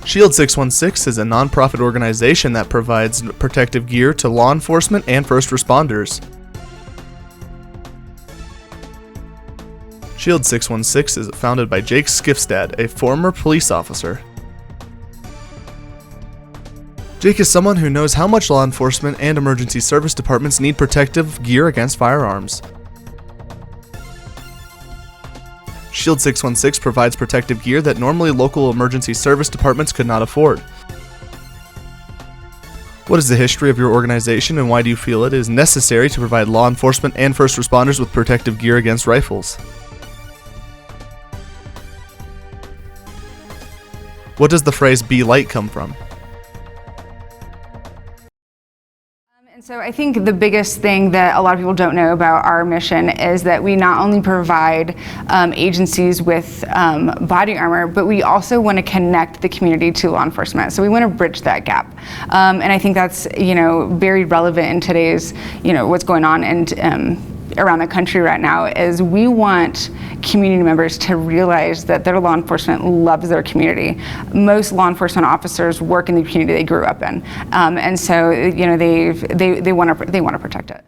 Shield 616 is a nonprofit organization that provides protective gear to law enforcement and first responders. Shield 616 is founded by Jake Skifstad, a former police officer. Jake is someone who knows how much law enforcement and emergency service departments need protective gear against firearms. Shield 616 provides protective gear that normally local emergency service departments could not afford. What is the history of your organization, and why do you feel it is necessary to provide law enforcement and first responders with protective gear against rifles? What does the phrase "be light" come from? And so I think the biggest thing that a lot of people don't know about our mission is that we not only provide agencies with body armor, but we also want to connect the community to law enforcement. So we want to bridge that gap. And I think that's, very relevant in today's, what's going on and around the country right now, is we want community members to realize that their law enforcement loves their community. Most law enforcement officers work in the community they grew up in, and so they want to protect it.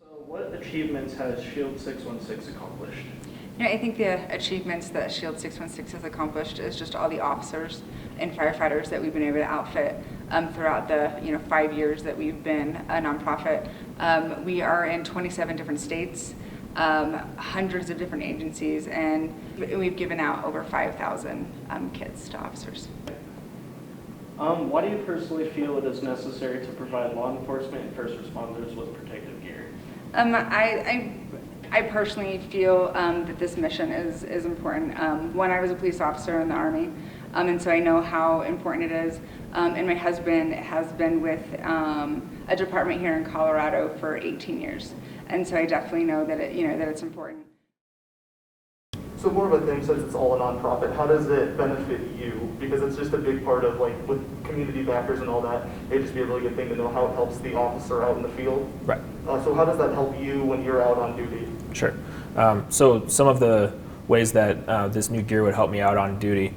So, what achievements has Shield 616 accomplished? I think the achievements that Shield 616 has accomplished is just all the officers and firefighters that we've been able to outfit throughout the 5 years that we've been a nonprofit. We are in 27 different states, hundreds of different agencies, and we've given out over 5,000 kits to officers. Why do you personally feel it is necessary to provide law enforcement and first responders with protective gear? I personally feel that this mission is important. One, I was a police officer in the Army, and so I know how important it is. And my husband has been with a department here in Colorado for 18 years, and so I definitely know that that it's important. So more of a thing, since it's all a nonprofit, how does it benefit you? Because it's just a big part of, with community backers and all that, it'd just be a really good thing to know how it helps the officer out in the field. Right. So how does that help you when you're out on duty? Sure. So some of the ways that this new gear would help me out on duty,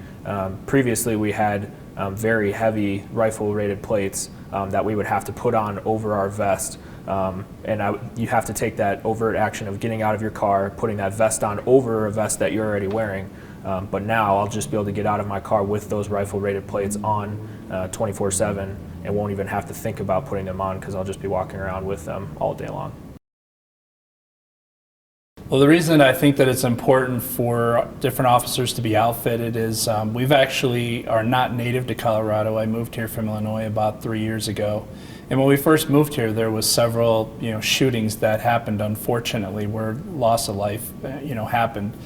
previously we had very heavy rifle-rated plates that we would have to put on over our vest. You have to take that overt action of getting out of your car, putting that vest on over a vest that you're already wearing. But now I'll just be able to get out of my car with those rifle-rated plates on 24/7 and won't even have to think about putting them on, because I'll just be walking around with them all day long. Well, the reason I think that it's important for different officers to be outfitted is we've actually are not native to Colorado. I moved here from Illinois about 3 years ago. And when we first moved here, there was several shootings that happened, unfortunately, where loss of life happened.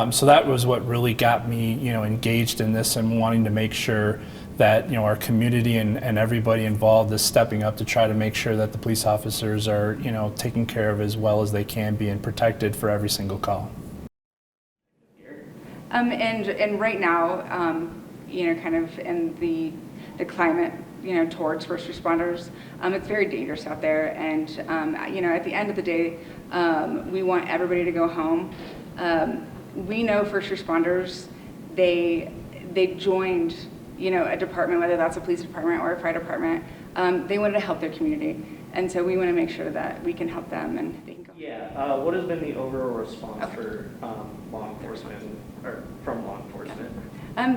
So that was what really got me engaged in this and wanting to make sure that our community and everybody involved is stepping up to try to make sure that the police officers are taken care of as well as they can be and protected for every single call. And right now, kind of in the climate towards first responders, it's very dangerous out there, and at the end of the day, we want everybody to go home. We know first responders, they joined a department, whether that's a police department or a fire department. They wanted to help their community, and so we want to make sure that we can help them and they can go. Yeah. What has been the overall response for law enforcement, or from law enforcement?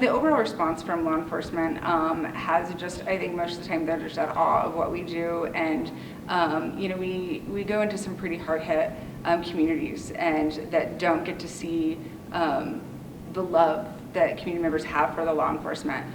The overall response from law enforcement has just, I think most of the time they're just at awe of what we do, and we go into some pretty hard-hit communities and that don't get to see the love that community members have for the law enforcement.